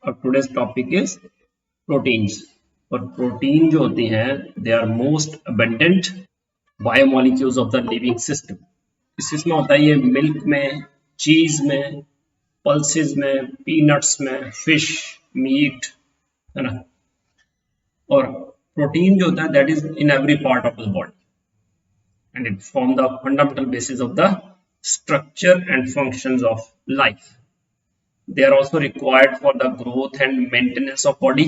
और today's topic is proteins. और protein जो होते हैं they are most abundant biomolecules of the living system. इसमें होता है ये मिल्क में, चीज में, पल्सेस में, पीनट्स में, फिश, मीट, है ना। और प्रोटीन जो होता है that is in every part of the body and it form the fundamental basis of the structure and functions of life. They are also required for the growth and maintenance of body.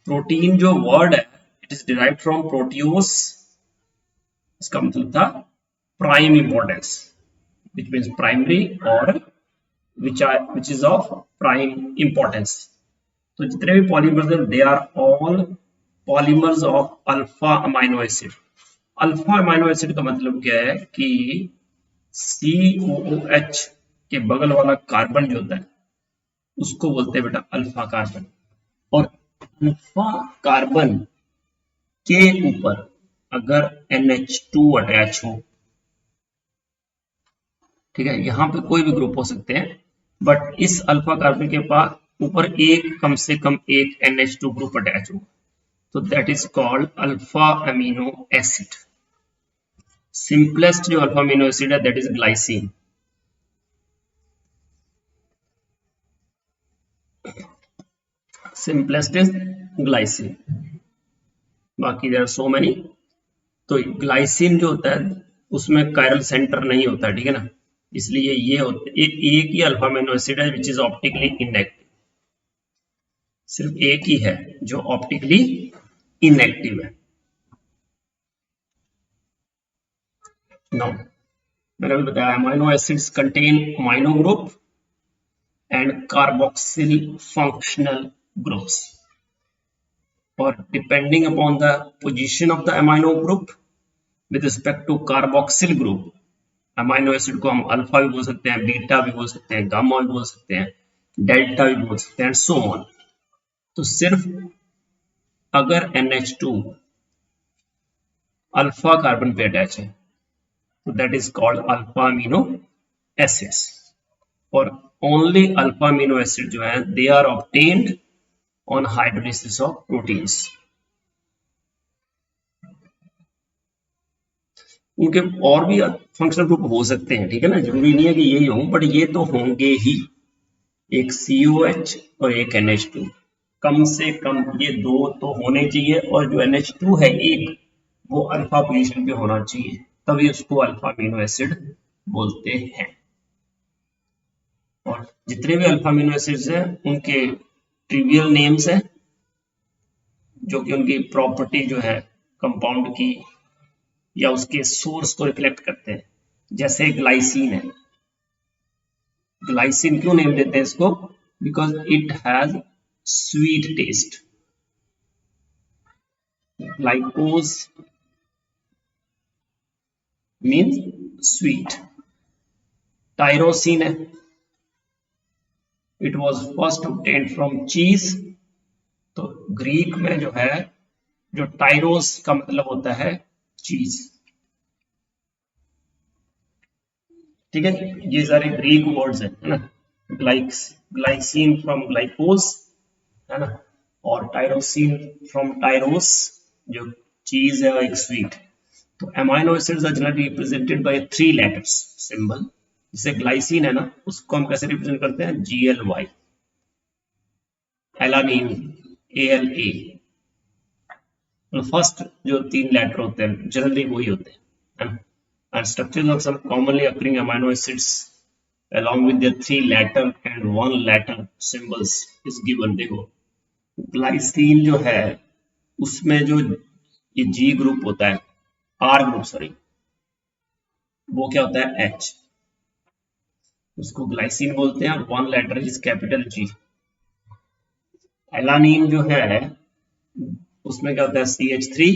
Protein जो word है it is derived from proteose, इसका मतलब था prime importance, which means primary or which is of prime importance. तो जितने भी polymers हैं they are all polymers of alpha amino acid. Alpha amino acid का मतलब क्या है कि COOH के बगल वाला कार्बन जो होता है उसको बोलते हैं बेटा अल्फा कार्बन। और अल्फा कार्बन के ऊपर अगर NH2 अटैच हो, ठीक है, यहां पे कोई भी ग्रुप हो सकते हैं, बट इस अल्फा कार्बन के पास ऊपर एक कम से कम एक NH2 ग्रुप अटैच हो, तो that is called alpha amino acid. Simplest जो अल्फा अमीनो एसिड है that is glycine. Simplest is glycine, बाकी देयर आर सो मेनी। तो ग्लाइसिन जो होता है उसमें कायरल सेंटर नहीं होता, ठीक है ना, इसलिए ये होता है एक ही अल्फा अमीनो एसिड है विच इज ऑप्टिकली इनएक्टिव। सिर्फ एक ही है जो ऑप्टिकली इनएक्टिव है। Now, मैंने अभी बताया amino acids contain amino group and carboxyl functional groups, और depending upon the position of the amino group with respect to carboxyl group, amino acid को हम अल्फा भी बोल सकते हैं, बीटा भी बोल सकते हैं, गामा भी बोल सकते हैं, डेल्टा भी बोल सकते हैं, सो ऑन। तो सिर्फ अगर NH2 अल्फा कार्बन पे अटैच है तो that is called alpha amino acids. और ओनली अल्फा अमीनो एसिड जो है they are obtained on hydrolysis of proteins. उनके और भी फंक्शनल ग्रुप हो सकते हैं, ठीक है ना, जरूरी नहीं है कि यही हो, बट ये तो होंगे ही, एक COH और एक NH2, कम से कम ये दो तो होने चाहिए, और जो NH2 है एक वो अल्फा पोजीशन पे होना चाहिए, तभी उसको अल्फा अमीनो एसिड बोलते हैं। और जितने भी अल्फा अमीनो एसिड्स हैं उनके ट्रिवियल नेम्स हैं जो कि उनकी प्रॉपर्टी जो है कंपाउंड की या उसके सोर्स को रिफ्लेक्ट करते हैं। जैसे ग्लाइसिन है, ग्लाइसिन क्यों नेम देते हैं इसको, because it has sweet taste. Glykos means sweet. Tyrosine है, it was first obtained from cheese. तो ग्रीक में जो है जो टाइरोस का मतलब होता है चीज, ठीक है, ये सारे ग्रीक वर्ड्स हैं, है ना। ग्लाइसिन फ्रॉम ग्लाइकोज, है ना, और टायरोसिन फ्रॉम टायरोस जो चीज है एक स्वीट। तो amino acids are generally represented by 3 letters symbol. जैसे ग्लाइसिन है ना, उसको हम कैसे रिप्रेजेंट करते हैं, GLY। Alanine ALA। फर्स्ट जो 3 लेटर होते हैं जनरली वही होते हैं, है ना। And structures of some commonly occurring amino acids along with their 3 letter and 1 letter symbols is given। देखो ग्लाइसिन जो है उसमें जो ये G ग्रुप होता है, R ग्रुप सॉरी, वो क्या होता है H, उसको ग्लाइसिन बोलते हैं, और 1 letter is capital G। Alanine जो है उसमें क्या होता है CH3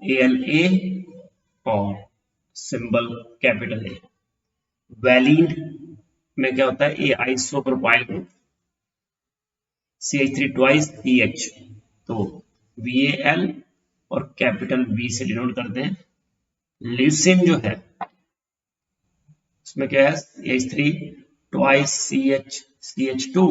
ALA और सिंबल कैपिटल A। वैलीन में क्या होता है isopropyl group, CH3 twice EH, तो VAL और कैपिटल V से डिनोट करते हैं। ल्यूसिन जो है उसमें क्या है CH3 twice CH2.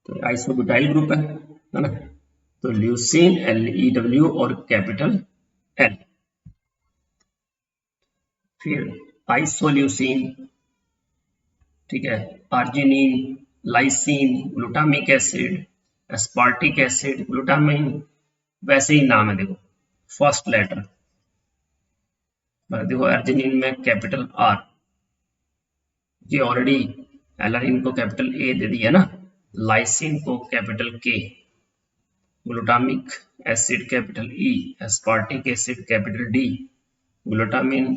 तो आइसोब्यूटाइल ग्रुप है ना। तो ल्यूसीन LEW और कैपिटल L। फिर आइसोल्यूसीन, ठीक है, arginine, lysine, glutamic acid, aspartic acid, glutamine, वैसे ही नाम है देखो, फर्स्ट लेटर। देखो आर्जिनिन में कैपिटल R, ये ऑलरेडी एलानिन को कैपिटल A दे दिया ना, लाइसिन को capital K, glutamic acid capital E, aspartic acid capital D, glutamine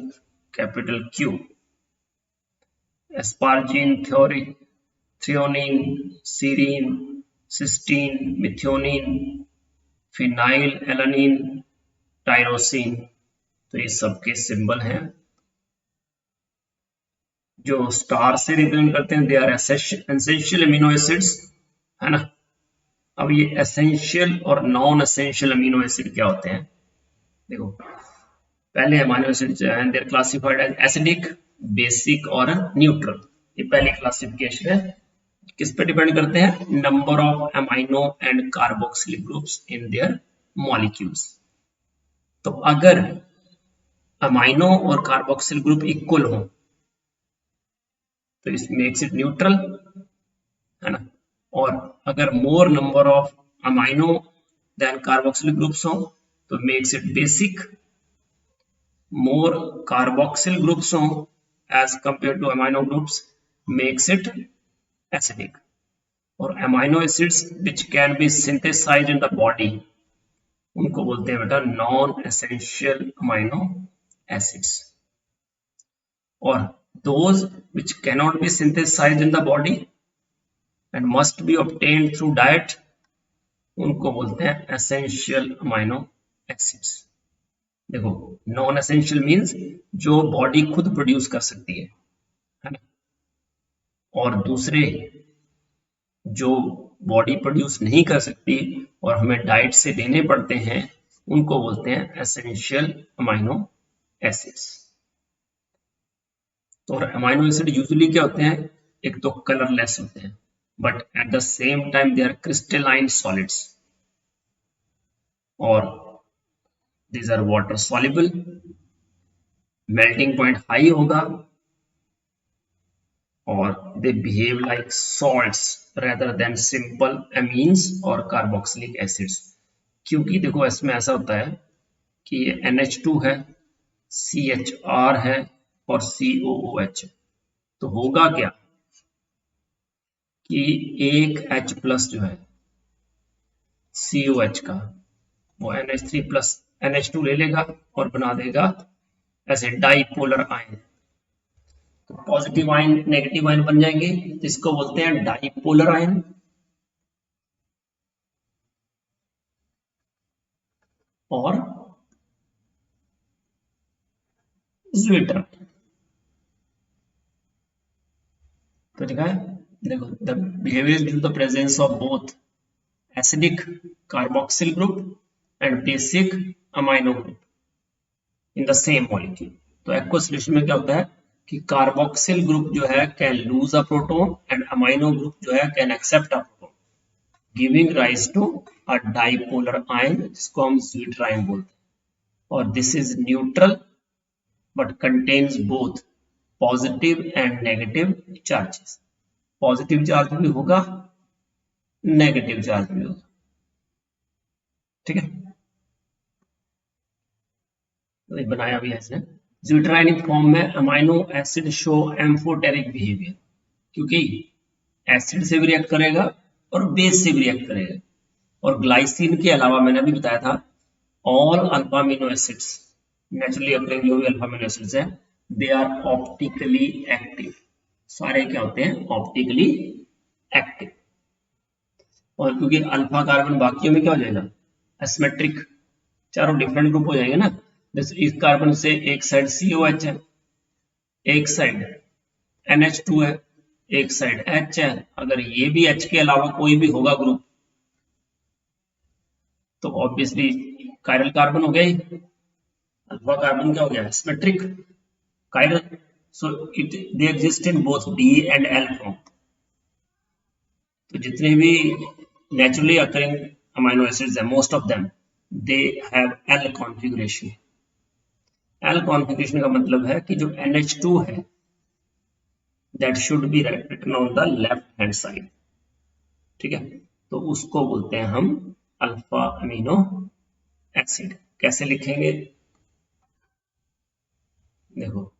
capital Q, asparagine, threonine, serine, cysteine, methionine, phenyl alanine, tyrosine. तो ये सबके सिंबल हैं जो स्टार से रिप्रेजेंट करते हैं। They are essential amino acids, है ना। अब ये एसेंशियल और नॉन एसेंशियल अमीनो एसिड क्या होते हैं, देखो पहले अमीनो एसिड जो है they are classified as acidic, basic और न्यूट्रल। ये पहली क्लासिफिकेशन है। किस पे डिपेंड करते हैं, number of amino and carboxylic groups in their molecules. तो अगर अमीनो और कार्बोक्सिल ग्रुप इक्वल हो तो इस मेक्स इट न्यूट्रल, है ना। और अगर more number of amino than carboxyl groups हो तो makes it basic, more carboxyl groups हो as compared to amino groups makes it acidic. और amino acids which can be synthesized in the body उनको बोलते हैं बेटा नॉन एसेंशियल अमीनो एसिड्स। और those which cannot be synthesized in the body and must be obtained through diet उनको बोलते हैं essential amino acids. देखो नॉन एसेंशियल मींस जो बॉडी खुद प्रोड्यूस कर सकती है ना, और दूसरे जो बॉडी प्रोड्यूस नहीं कर सकती और हमें डाइट से देने पड़ते हैं उनको बोलते हैं एसेंशियल अमीनो एसिड्स। तो अमीनो एसिड यूजुअली क्या होते हैं, एक तो कलरलेस होते हैं but at the same time they are crystalline solids, और these are water soluble, melting point high होगा, और they behave like salts rather than simple amines और कार्बोक्सिलिक एसिड्स। क्योंकि देखो इसमें ऐसा होता है कि ये NH2 है, CHR है और COOH। तो होगा क्या कि एक H प्लस जो है COH का वो NH3 प्लस NH2 ले लेगा और बना देगा ऐसे डाइपोलर आयन। तो पॉजिटिव आयन नेगेटिव आयन बन जाएंगे, इसको बोलते हैं डाइपोलर आयन। और ज्विटर, तो लिखा है देखो the behaviour due to the presence of both acidic carboxyl group and basic amino group in the same molecule. तो एक्वस सॉल्यूशन में क्या होता है कि कार्बोक्सिल ग्रुप जो है can lose a proton and amino group जो है can accept a proton, giving rise to a dipolar ion जिसको हम ज्विटर आयन बोलते हैं। और this is neutral but contains both positive and negative charges. Positive charge भी होगा, negative charge भी होगा, ठीक है। तो बनाया भी है इसने। ज्विटराइनिक फॉर्म में amino acid show amphoteric behaviour, क्योंकि एसिड से भी रिएक्ट करेगा और बेस से भी रिएक्ट करेगा। और ग्लाइसिन के अलावा मैंने अभी बताया था all alpha amino acids, naturally occurring जो भी अल्फा अमीनो एसिड्स हैं, दे आर ऑप्टिकली एक्टिव। सारे क्या होते हैं, ऑप्टिकली एक्टिव। और क्योंकि अल्फा कार्बन बाकियों में क्या हो जाएगा, एसिमेट्रिक, चारों डिफरेंट ग्रुप हो जाएंगे ना। जैसे इस कार्बन से एक साइड COH है, एक साइड NH2 है, एक साइड H है, अगर ये भी H के अलावा कोई भी होगा ग्रुप तो ऑब्वियसली कायरल कार्बन हो गया ही, अल्फा कार्बन क्या हो गया, symmetric chiral. So it they exist in both D and L form. तो जितने भी नेचुरली अकरिंग अमाइनो एसिड्स है, most of them they have L configuration. L configuration का मतलब है कि जो NH2 है that should be written on the left hand side. ठीक है, तो उसको बोलते हैं हम अल्फा अमीनो एसिड. कैसे लिखेंगे, देखो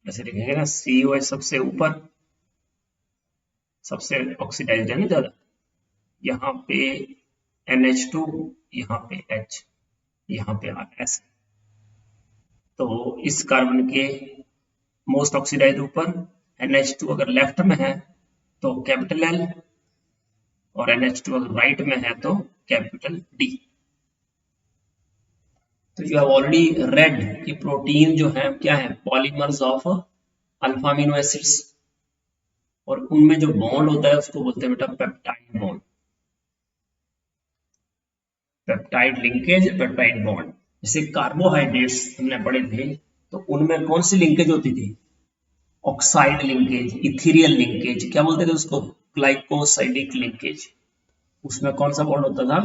ऐसे लिखेंगे ना, COH सबसे ऊपर, सबसे ऑक्सीडाइज्ड है ना ज्यादा, यहाँ पे NH2, यहाँ पे H, यहाँ पे S. तो इस कार्बन के मोस्ट ऑक्सीडाइज्ड ऊपर, NH2 अगर लेफ्ट में है तो कैपिटल L, और NH2 अगर राइट में है तो कैपिटल D. तो यू हैव ऑलरेडी रेड कि प्रोटीन जो है क्या है, polymers of alpha amino acids, और उनमें जो बॉन्ड होता है उसको बोलते हैं बेटा peptide bond. Peptide linkage, peptide bond. जैसे कार्बोहाइड्रेट्स हमने पढ़े थे तो उनमें कौन सी लिंकेज होती थी, ऑक्साइड लिंकेज, इथीरियल लिंकेज, क्या बोलते थे उसको, ग्लाइकोसाइडिक लिंकेज. उसमें कौन सा बॉन्ड होता था,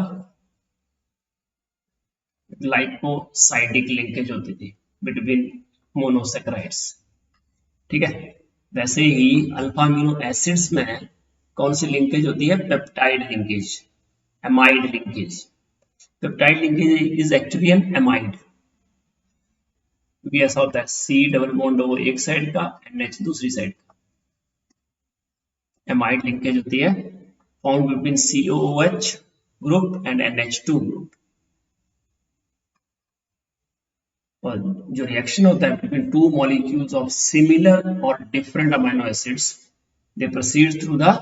ग्लाइकोसाइडिक लिंकेज होती थी बिटवीन मोनोसेक्राइड्स. ठीक है, वैसे ही अल्फा अमीनो एसिड्स में कौन सी लिंकेज होती है, peptide linkage, amide linkage. Peptide linkage is actually an amide, क्योंकि ऐसा होता है C डबल बॉन्ड ओ एक साइड का, NH दूसरी साइड का. एमाइड लिंकेज होती है found between COOH group and NH2 group. और जो रिएक्शन होता है between two molecules of similar और different amino acids, they proceed through the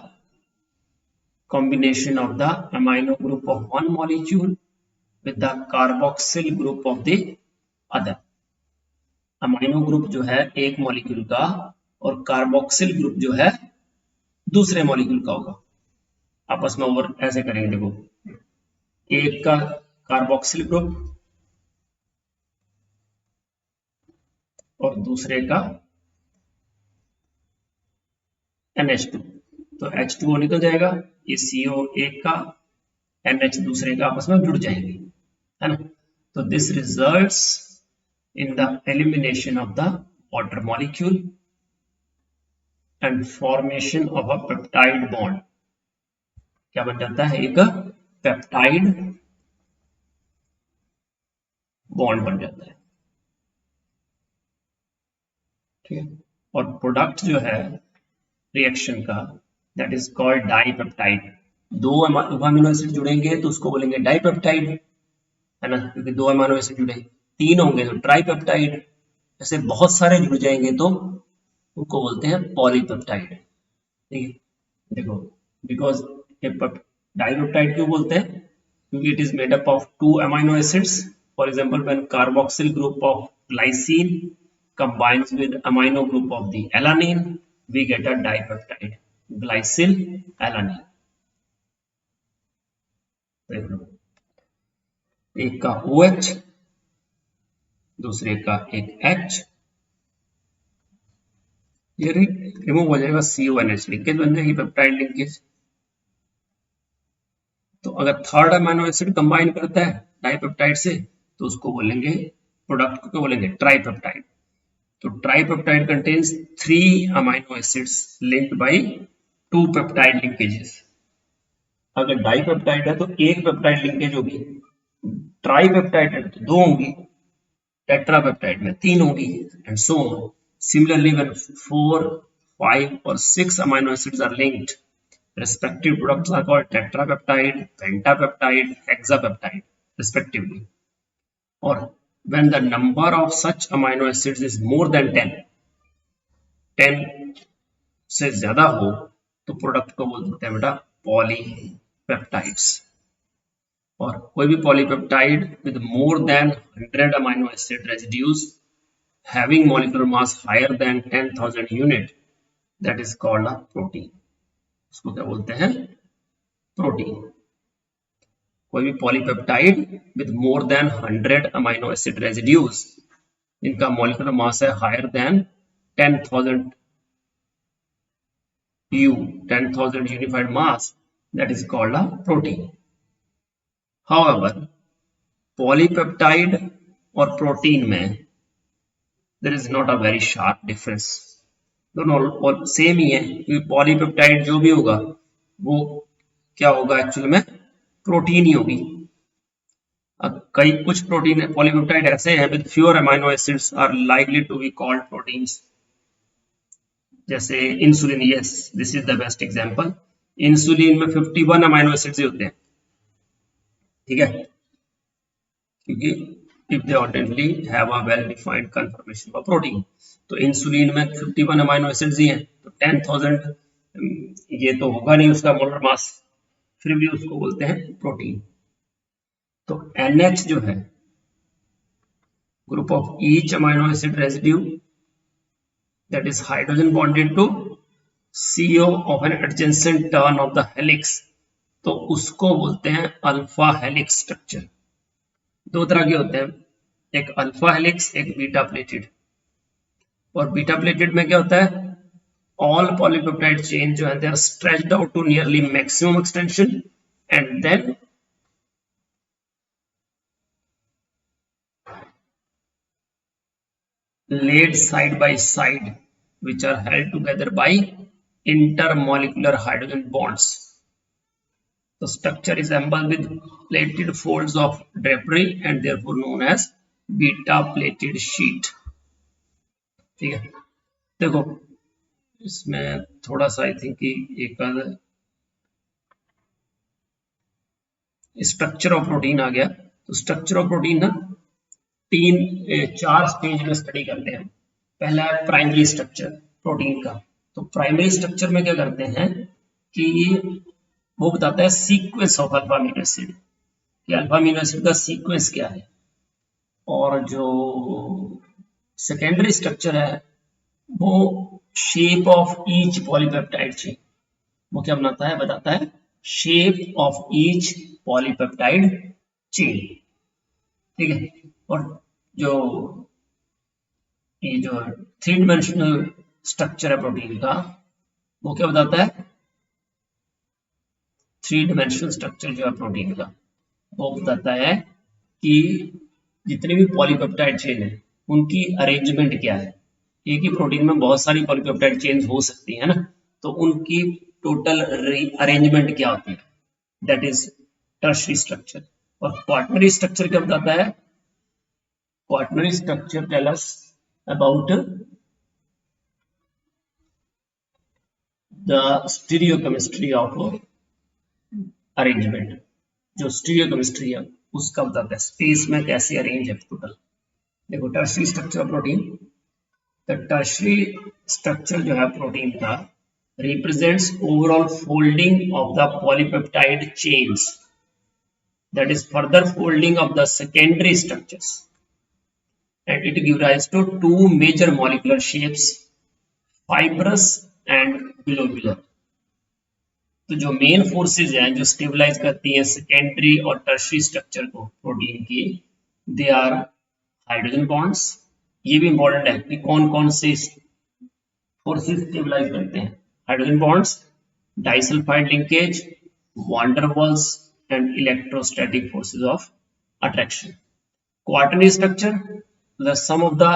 combination of the amino group of one molecule with the carboxyl group of the other. Amino group जो है एक molecule का और carboxyl group जो है दूसरे molecule का होगा. आपस में ओवर ऐसे करेंगे, देखो एक का कार्बोक्सिल ग्रुप और दूसरे का NH2, तो H2O निकल जाएगा, ये CO एक का, NH दूसरे का आपस में जुड़ जाएंगे, है ना. तो this results in the elimination of the water molecule and formation of a peptide bond. क्या बन जाता है, एक पेप्टाइड बॉन्ड बन जाता है. ठीक है, और प्रोडक्ट जो है रिएक्शन का दैट इज कॉल्ड डाइपेप्टाइड. दो अमीनो एसिड जुड़ेंगे तो उसको बोलेंगे डाइपेप्टाइड, है ना, क्योंकि दो अमीनो एसिड जुड़े. तीन होंगे तो ट्राइपेप्टाइड, ऐसे बहुत सारे जुड़ जाएंगे तो उनको बोलते हैं पॉलीपेप्टाइड. ठीक है, देखो बिकॉज डाइपेप्टाइड क्यों बोलते हैं, क्योंकि it is made up of to amino acids. For example when carboxyl group of glycine combines with amino group of the alanine, we get a dipeptide, glycyl alanine. देख लो, एक का OH दूसरे का एक H, ये रिमूव हो जाएगा, CONH linkage बन जाएगी, पेप्टाइड लिंकेज. तो अगर थर्ड अमीनो एसिड कंबाइन करता है डाइपेप्टाइड से तो उसको बोलेंगे, प्रोडक्ट को बोलेंगे ट्राइपेप्टाइड. तो tripeptide contains 3 amino acids linked by 2 peptide linkages. अगर डाइपेप्टाइड है तो एक पेप्टाइड लिंकेज होगी, ट्राइपेप्टाइड है तो 2 होंगी, टेट्रापेप्टाइड में 3 होगी, and so on. Similarly when 4, 5 और 6 amino acids are linked, respective products are called tetrapeptide, pentapeptide, hexapeptide respectively. Or when the number of such amino acids is more than 10 से ज्यादा हो तो प्रोडक्ट को बोल देते हैं बेटा पॉलीपेप्टाइड्स. और कोई भी polypeptide with more than 100 amino acid residues having molecular mass higher than 10,000 unit that is called a protein. उसको क्या बोलते हैं? प्रोटीन। कोई भी polypeptide with more than 100 amino acid residues, इनका मॉलिक्यूलर मास है higher than 10,000 U, 10,000 unified mass, that is called a protein. However, polypeptide और protein में there is not a very sharp difference. दोनों और सेम ही है, क्योंकि पॉलीपेप्टाइड जो भी होगा वो क्या होगा, एक्चुअल में प्रोटीन ही होगी। अब कई कुछ प्रोटीन पॉलीपेप्टाइड ऐसे हैं with fewer amino acids are likely to be called proteins, जैसे insulin. Yes, this is the best example. Insulin में 51 अमाइनो एसिड्स होते हैं, ठीक है, क्योंकि if they ordinary have a well defined conformation of protein, तो इंसुलिन में 51 amino acids ही हैं, तो 10,000 ये तो होगा नहीं उसका मोलर मास, फिर भी उसको बोलते हैं प्रोटीन। तो NH जो है, group of each amino acid residue that is hydrogen bonded to CO of an adjacent turn of the helix, तो उसको बोलते हैं अल्फा हेलिक्स स्ट्रक्चर। दो तरह के होते हैं, एक अल्फा हेलिक्स, एक बीटा प्लेटेड। और बीटा प्लेटेड में क्या होता है, ऑल पॉलीपेप्टाइड चेन जो है they are stretched out to nearly maximum extension and then laid side by side, which are held together by intermolecular hydrogen bonds. The structure is assembled with plated folds of drapery and therefore known as beta plated sheet. ठीक है, देखो इसमें थोड़ा सा I think एक structure of protein आ गया। तो structure of protein ना चार स्टेज में स्टडी करते हैं। पहला है प्राइमरी स्ट्रक्चर प्रोटीन का। तो प्राइमरी स्ट्रक्चर में क्या करते हैं कि वो बताता है sequence of alpha amino acid, कि अल्फा अमीनो एसिड का सीक्वेंस क्या है। और जो सेकेंडरी स्ट्रक्चर है वो shape of each polypeptide chain, वो क्या बनाता है, बताता है shape of each polypeptide chain, ठीक है। और जो ये जो थ्री डिमेंशनल स्ट्रक्चर है प्रोटीन का, वो क्या बताता है, थ्री डिमेंशनल स्ट्रक्चर जो है प्रोटीन का वो बताता है कि जितने भी पॉलीपेप्टाइड चेन है उनकी अरेंजमेंट क्या है। एक ही प्रोटीन में बहुत सारी पॉलीपेप्टाइड चेन हो सकती है ना, तो उनकी टोटल अरेंजमेंट क्या होती है, दैट इज टर्शरी स्ट्रक्चर। और क्वाटरनरी स्ट्रक्चर क्या बताता है, quaternary structure tell us about the stereochemistry of arrangement. जो स्टीरियोकेमिस्ट्री है उसका बताता है स्पेस में कैसे अरेंज है टोटल। देखो tertiary structure of protein, the tertiary structure जो है प्रोटीन का represents overall folding of the polypeptide chains, that is further folding of the secondary structures, and it gives rise to two major molecular shapes, fibrous and globular। तो जो main forces हैं जो stabilise करती हैं secondary और tertiary structure को protein की, they are hydrogen bonds. ये भी इंपॉर्टेंट है कि कौन कौन से फोर्सेज स्टेबलाइज करते हैं, hydrogen bonds, disulphide linkage, van der Waals and electrostatic forces of attraction। Quaternary structure, the sum of the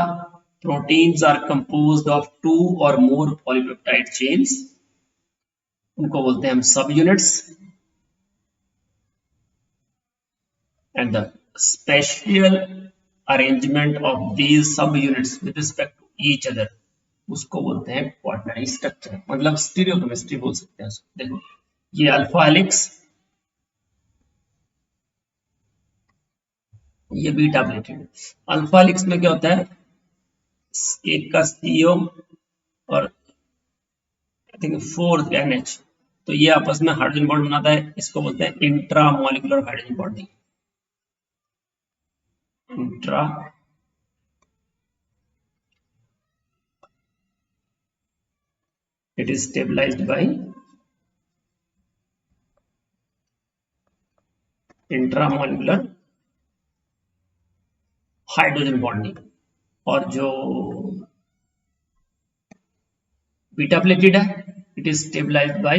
proteins are composed of two or more polypeptide chains, उनको बोलते हैं हम subunits. And the spatial arrangement of these subunits with respect to each other, उसको बोलते हैं quaternary structure, मतलब stereochemistry बोल सकते हैं उसको। देखो ये अल्फा हेलिक्स, ये बीटा प्लेटेड। अल्फा हेलिक्स में क्या होता है, एक का CO और आई थिंक 4 NH, तो ये आपस में हाइड्रोजन बॉन्ड बनाता है, इसको बोलते हैं intramolecular hydrogen bonding. Intra it is stabilized by intramolecular hydrogen bonding. और जो बीटा प्लेटेड है it is stabilized by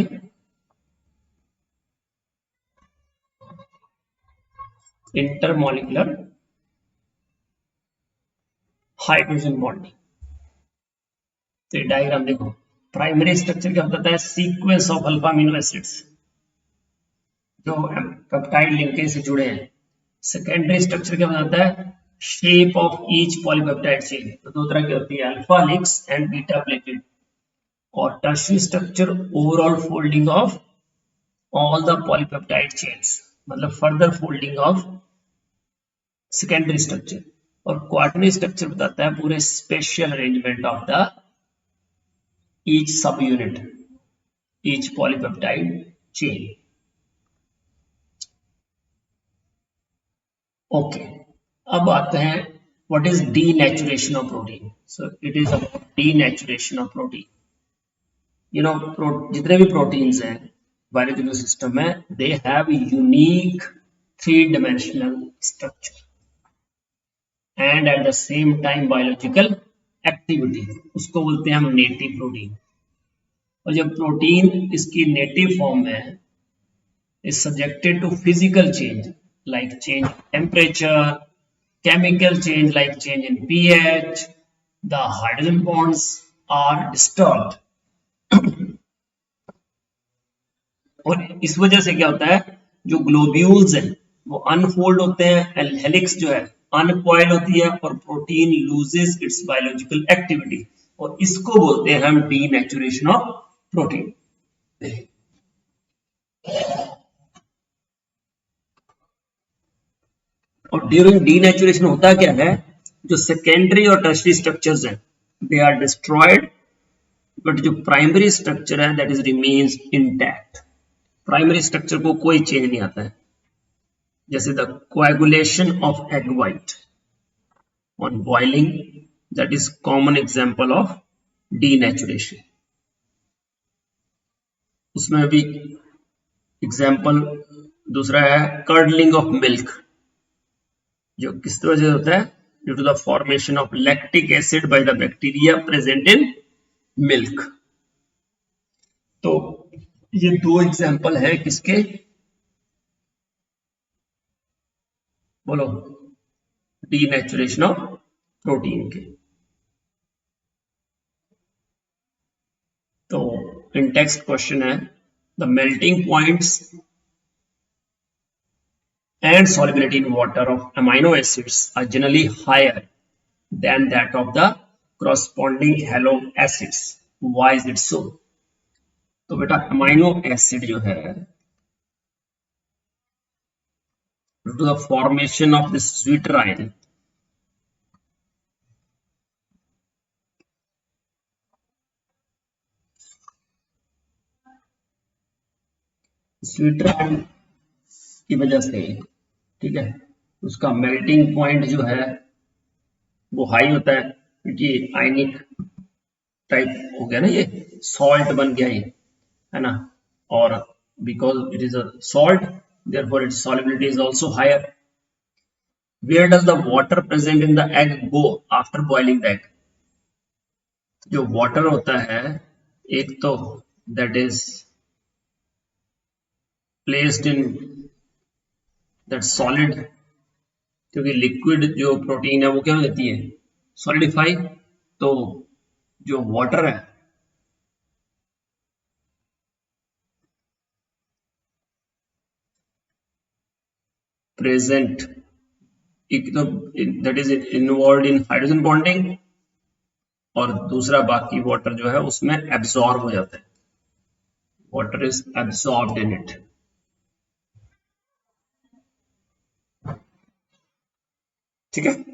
intermolecular hydrogen bonding. तो ये डायग्राम देखो, प्राइमरी स्ट्रक्चर क्या बताता है, sequence of alpha amino acids जो पेप्टाइड लिंकेज से जुड़े हैं। सेकेंडरी स्ट्रक्चर क्या बताता है, shape of each polypeptide chain. तो दो तरह की होती है, alpha helix and beta pleated. और tertiary structure overall folding of all the polypeptide chains, मतलब further folding of secondary structure. और क्वार्टरनरी स्ट्रक्चर बताता है पूरे spatial arrangement of the each subunit, each polypeptide chain. Okay, अब आते हैं what is denaturation of protein. So it is about denaturation of protein. You know, जितने भी proteins हैं बायोलॉजिकल सिस्टम में, they have unique 3 dimensional structure and at the same time biological activity. उसको बोलते हैं हम नेटिव प्रोटीन। और जब प्रोटीन इसकी नेटिव फॉर्म में is subjected to physical change like change in temperature, chemical change like change in pH, the hydrogen bonds are disturbed। और इस वजह से क्या होता है, जो ग्लोब्यूल्स हैं वो अनफोल्ड होते हैं, हेलिक्स जो है अनकॉइल होती है और protein loses it's biological activity. और इसको बोलते हैं हम डीनेचुरेशन ऑफ प्रोटीन। और ड्यूरिंग डीनेचुरेशन होता क्या है, जो सेकेंडरी और टर्शियरी स्ट्रक्चर्स हैं दे आर डिस्ट्रॉयड, बट जो प्राइमरी स्ट्रक्चर है that is remains intact. Primary structure को कोई चेंज नहीं आता है, जैसे the coagulation of egg white on boiling, that is common example of denaturation. उसमें भी एग्जांपल दूसरा है कर्डलिंग ऑफ मिल्क, जो किस तरह से होता है, due to the formation of lactic acid by the bacteria present in milk. तो ये 2 एग्जांपल है किसके, बोलो, डीनेचुरेशन ऑफ प्रोटीन के। तो इन टेक्स्ट क्वेश्चन है, the melting points and solubility in water of amino acids are generally higher than that of the corresponding halo acids. Why is it so? तो बेटा अमाइनो एसिड जो है, due to the formation of this zwitterine, zwitterine की वजह से, ठीक है, उसका मेल्टिंग पॉइंट जो है वो हाई होता है, क्योंकि आयनिक टाइप हो गया ना, ये सॉल्ट बन गया ये, है ना। और because it is a salt, therefore its solubility is also higher. Where does the water present in the egg go after boiling the egg? जो वाटर होता है, एक तो that is placed in that solid, क्योंकि liquid जो protein है वो क्या देती है, सॉलिडिफाई। तो जो वाटर है प्रेजेंट, एक तो that is involve in hydrogen bonding, और दूसरा बाकी वाटर जो है उसमें एब्सॉर्ब हो जाता है, water is absorbed in it. ठीक है।